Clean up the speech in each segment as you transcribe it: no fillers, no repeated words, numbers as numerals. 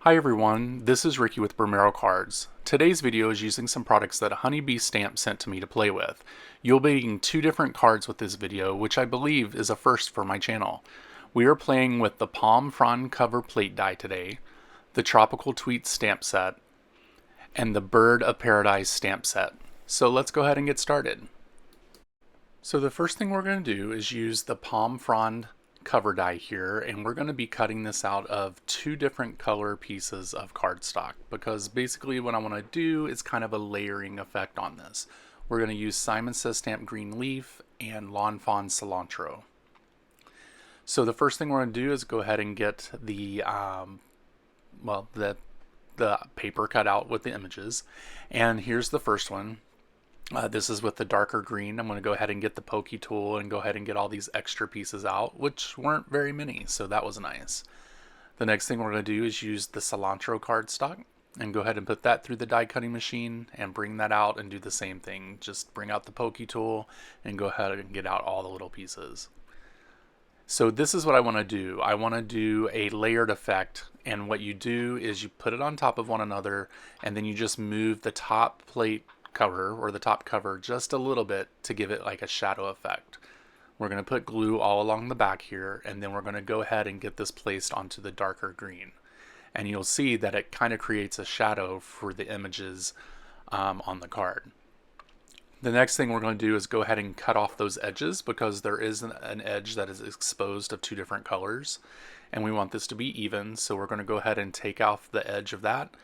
Hi everyone, this is Ricky with Bromero Cards. Today's video is using some products that Honeybee Stamp sent to me to play with. You'll be getting two different cards with this video, which I believe is a first for my channel. We are playing with the Palm Frond cover plate die today, the Tropical Tweet stamp set, and the Bird of Paradise stamp set. So let's go ahead and get started. So the first thing we're going to do is use the Palm Frond cover die here, and we're going to be cutting this out of two different color pieces of cardstock because basically what I want to do is kind of a layering effect on this. We're going to use Simon Says Stamp Green Leaf and Lawn Fawn Cilantro. So the first thing we're going to do is go ahead and get the the paper cut out with the images, and here's the first one. This is with the darker green. I'm going to go ahead and get the pokey tool and go ahead and get all these extra pieces out, which weren't very many, so that was nice. The next thing we're going to do is use the cilantro cardstock and go ahead and put that through the die cutting machine and bring that out and do the same thing. Just bring out the pokey tool and go ahead and get out all the little pieces. So this is what I want to do. I want to do a layered effect, and what you do is you put it on top of one another and then you just move the top plate cover or the top cover just a little bit to give it like a shadow effect. We're going to put glue all along the back here, and then we're going to go ahead and get this placed onto the darker green, and you'll see that it kind of creates a shadow for the images on the card. The next thing we're going to do is go ahead and cut off those edges because there is an edge that is exposed of two different colors, and we want this to be even, so we're going to go ahead and take off the edge of that.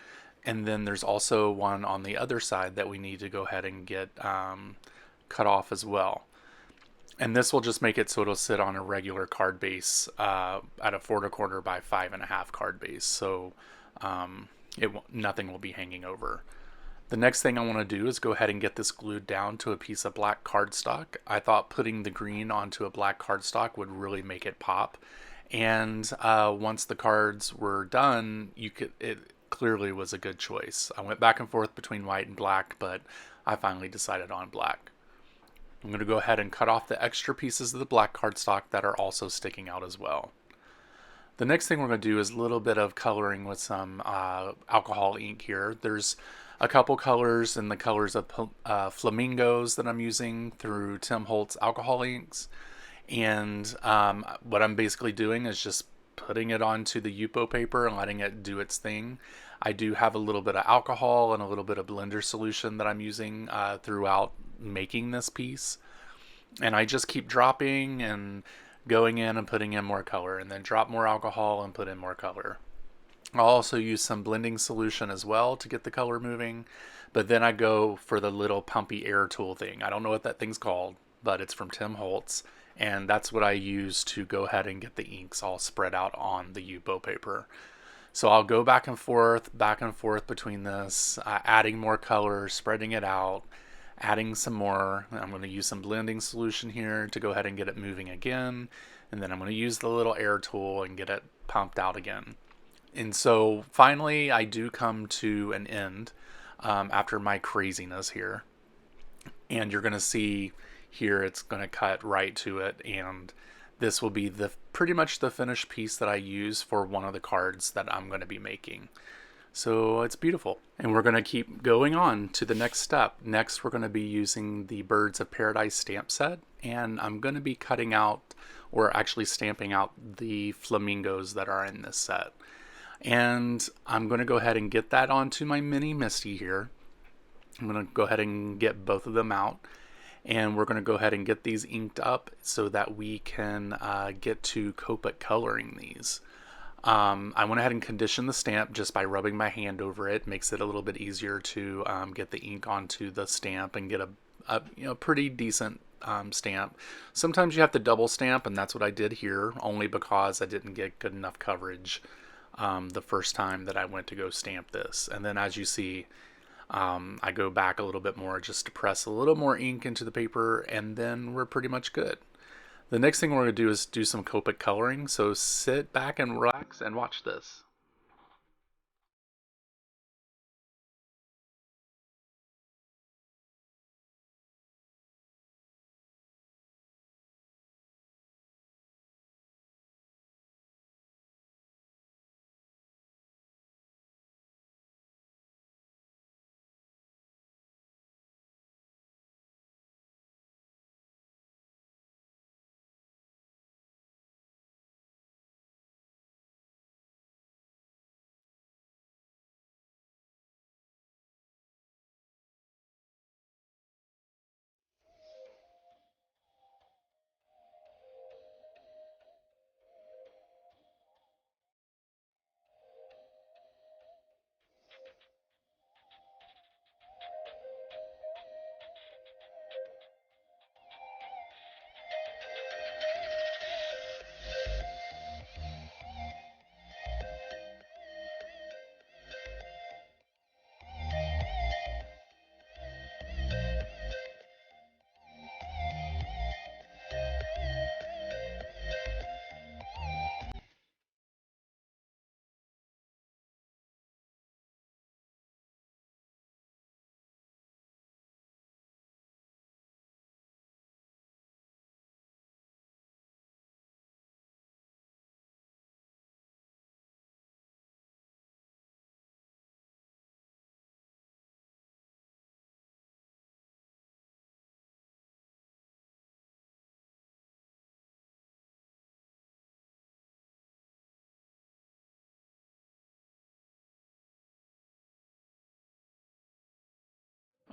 And then there's also one on the other side that we need to go ahead and get cut off as well. And this will just make it so it'll sit on a regular card base at a 4¼ by 5½ card base. So nothing will be hanging over. The next thing I want to do is go ahead and get this glued down to a piece of black cardstock. I thought putting the green onto a black cardstock would really make it pop. And once the cards were done, it clearly was a good choice. I went back and forth between white and black, but I finally decided on black. I'm going to go ahead and cut off the extra pieces of the black cardstock that are also sticking out as well. The next thing we're going to do is a little bit of coloring with some alcohol ink here. There's a couple colors in the colors of flamingos that I'm using through Tim Holtz alcohol inks. And what I'm basically doing is just putting it onto the Yupo paper and letting it do its thing. I do have a little bit of alcohol and a little bit of blender solution that I'm using throughout making this piece. And I just keep dropping and going in and putting in more color, and then drop more alcohol and put in more color. I'll also use some blending solution as well to get the color moving, but then I go for the little pumpy air tool thing. I don't know what that thing's called, but it's from Tim Holtz, and that's what I use to go ahead and get the inks all spread out on the Yupo paper. So I'll go back and forth between this, adding more color, spreading it out, adding some more. I'm going to use some blending solution here to go ahead and get it moving again, and then I'm going to use the little air tool and get it pumped out again. And so finally I do come to an end after my craziness here, and you're going to see here it's going to cut right to it, and this will be pretty much the finished piece that I use for one of the cards that I'm going to be making. So it's beautiful, and we're going to keep going on to the next step. Next we're going to be using the Birds of Paradise stamp set, and I'm going to be cutting out, or actually stamping out, the flamingos that are in this set. And I'm going to go ahead and get that onto my mini Misty here. I'm going to go ahead and get both of them out, and we're going to go ahead and get these inked up so that we can get to Copic coloring these. I went ahead and conditioned the stamp just by rubbing my hand over it. Makes it a little bit easier to get the ink onto the stamp and get a pretty decent stamp. Sometimes you have to double stamp, and that's what I did here, only because I didn't get good enough coverage the first time that I went to go stamp this. And then as you see, I go back a little bit more just to press a little more ink into the paper, and then we're pretty much good. The next thing we're going to do is do some Copic coloring, so sit back and relax and watch this.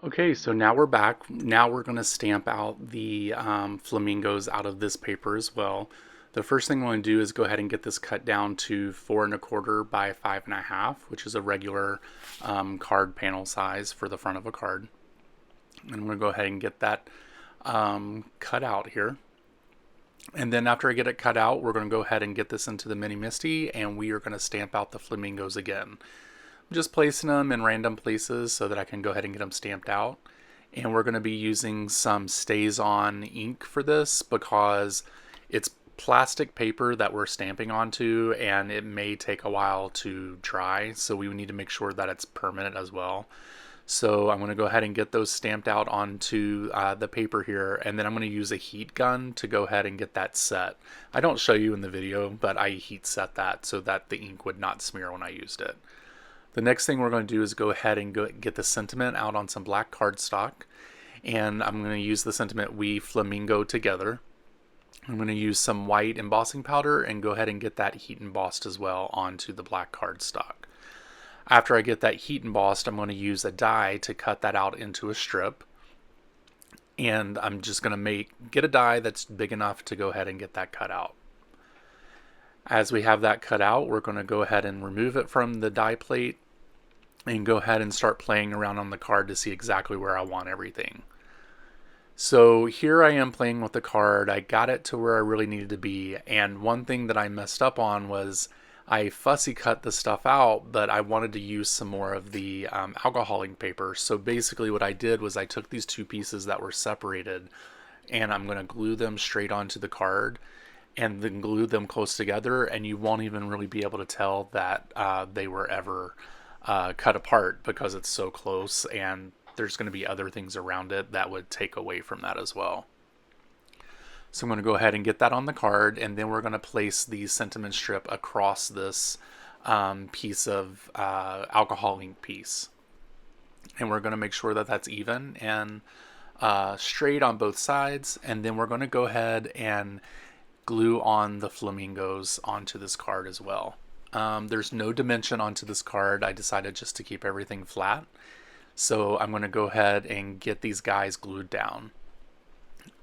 Okay, so now we're back. Now we're going to stamp out the flamingos out of this paper as well. The first thing I want to do is go ahead and get this cut down to 4¼ by 5½, which is a regular card panel size for the front of a card. And I'm going to go ahead and get that cut out here. And then after I get it cut out, we're going to go ahead and get this into the Mini Misti, and we are going to stamp out the flamingos again. I'm just placing them in random places so that I can go ahead and get them stamped out. And we're going to be using some StazOn ink for this because it's plastic paper that we're stamping onto, and it may take a while to dry, so we need to make sure that it's permanent as well. So I'm going to go ahead and get those stamped out onto the paper here, and then I'm going to use a heat gun to go ahead and get that set. I don't show you in the video, but I heat set that so that the ink would not smear when I used it. The next thing we're going to do is go ahead and get the sentiment out on some black cardstock, and I'm going to use the sentiment "We Flamingo Together." I'm going to use some white embossing powder and go ahead and get that heat embossed as well onto the black cardstock. After I get that heat embossed, I'm going to use a die to cut that out into a strip. And I'm just going to get a die that's big enough to go ahead and get that cut out. As we have that cut out, we're going to go ahead and remove it from the die plate and go ahead and start playing around on the card to see exactly where I want everything. So here I am playing with the card. I got it to where I really needed to be. And one thing that I messed up on was I fussy cut the stuff out, but I wanted to use some more of the alcohol ink paper. So basically what I did was I took these two pieces that were separated, and I'm going to glue them straight onto the card and then glue them close together, and you won't even really be able to tell that they were ever cut apart because it's so close, and there's going to be other things around it that would take away from that as well. So I'm going to go ahead and get that on the card, and then we're going to place the sentiment strip across this piece of alcohol ink piece. And we're going to make sure that that's even and straight on both sides, and then we're going to go ahead and glue on the flamingos onto this card as well. There's no dimension onto this card. I decided just to keep everything flat. So I'm going to go ahead and get these guys glued down.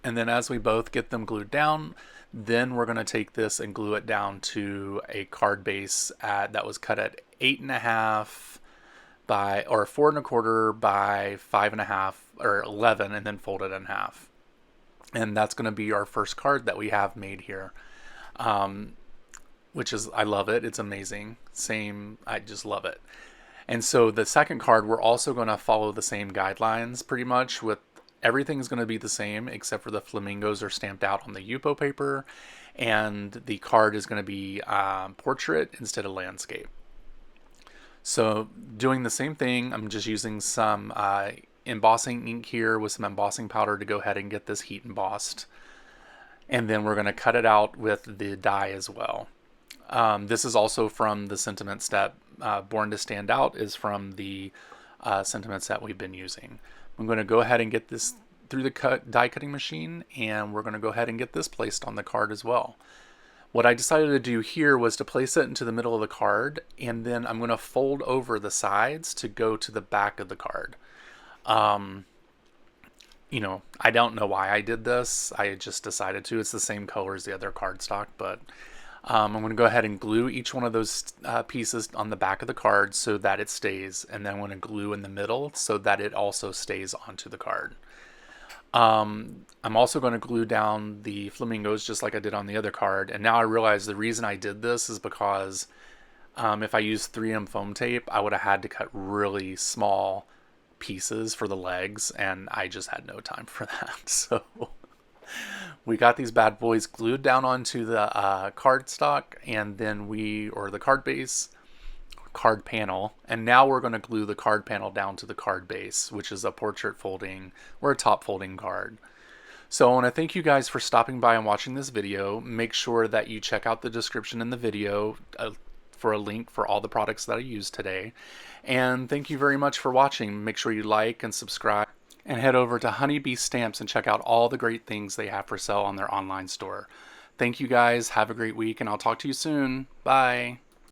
And then as we both get them glued down, then we're going to take this and glue it down to a card base that was cut at 8½ by, or 4¼ by 5½ or 11, and then folded in half. And that's going to be our first card that we have made here, which is, I love it. It's amazing. I just love it. And so the second card, we're also going to follow the same guidelines pretty much. With everything's going to be the same except for the flamingos are stamped out on the Yupo paper, and the card is going to be portrait instead of landscape. So doing the same thing, I'm just using some embossing ink here with some embossing powder to go ahead and get this heat embossed. And then we're going to cut it out with the die as well. This is also from the sentiments that Born to Stand Out is from the sentiments that we've been using. I'm going to go ahead and get this through the die cutting machine, and we're going to go ahead and get this placed on the card as well. What I decided to do here was to place it into the middle of the card, and then I'm going to fold over the sides to go to the back of the card. You know, I don't know why I did this. I just decided to. It's the same color as the other cardstock, but I'm going to go ahead and glue each one of those pieces on the back of the card so that it stays, and then I'm going to glue in the middle so that it also stays onto the card. I'm also going to glue down the flamingos just like I did on the other card, and now I realize the reason I did this is because if I used 3M foam tape, I would have had to cut really small pieces for the legs, and I just had no time for that. So we got these bad boys glued down onto the cardstock, and then or the card base, card panel, and now we're going to glue the card panel down to the card base, which is a portrait folding or a top folding card. So I want to thank you guys for stopping by and watching this video. Make sure that you check out the description in the video for a link for all the products that I used today. And thank you very much for watching. Make sure you like and subscribe, and head over to Honeybee Stamps and check out all the great things they have for sale on their online store. Thank you guys. Have a great week, and I'll talk to you soon. Bye.